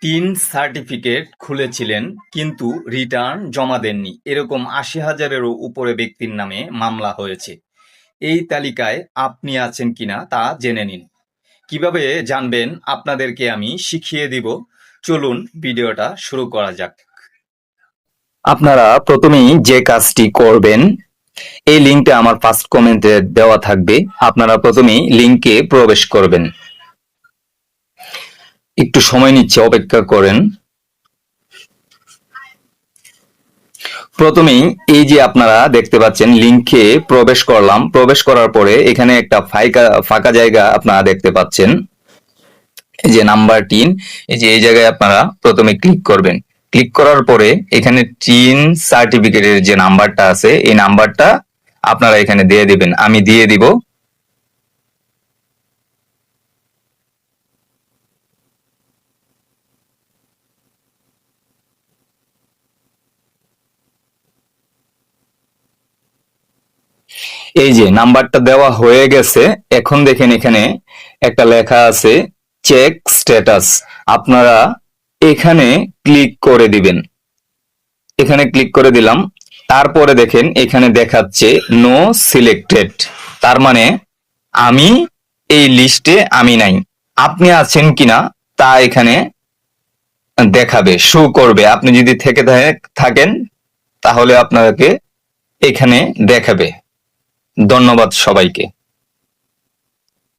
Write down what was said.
তিন সার্টিফিকেট খুলেছিলেন কিন্তু রিটার্ন জমা দেননি, এরকম ৮০,০০০-এরও উপরে ব্যক্তির নামে মামলা হয়েছে। এই তালিকায় আপনি আছেন কিনা তা জেনে নিন। কিভাবে জানবেন আপনাদেরকে আমি শিখিয়ে দিব। চলুন ভিডিওটা শুরু করা যাক। আপনারা প্রথমেই যে কাজটি করবেন, এই লিঙ্কটা আমার ফার্স্ট কমেন্টে দেওয়া থাকবে। আপনারা প্রথমেই লিঙ্কে প্রবেশ করবেন। একটু সময় নিচ্ছে, অপেক্ষা করেন। প্রথমেই এই যে আপনারা দেখতে পাচ্ছেন লিঙ্কে প্রবেশ করলাম। প্রবেশ করার পরে এখানে একটা ফাঁকা জায়গা আপনারা দেখতে পাচ্ছেন, এই যে নাম্বার ৩। এই যে এই জায়গায় আপনারা প্রথমে ক্লিক করবেন। ক্লিক করার পরে এখানে ৩ সার্টিফিকেটের যে নাম্বারটা আছে, এই নাম্বারটা আপনারা এখানে দিয়ে দিবেন। আমি দিয়ে দিব। এই যে নাম্বারটা দেওয়া হয়ে গেছে। এখন দেখেন এখানে একটা লেখা আছে চেক স্ট্যাটাস। আপনারা এখানে ক্লিক করে দিবেন। এখানে ক্লিক করে দিলাম। তারপরে দেখেন এখানে দেখাচ্ছে নো সিলেক্টেড, তার মানে আমি এই লিস্টে আমি নাই। আপনি আছেন কিনা তা এখানে দেখাবে, শো করবে। আপনি যদি থেকে থাকেন তাহলে আপনাকে এখানে দেখাবে। ধন্যবাদ সবাইকে।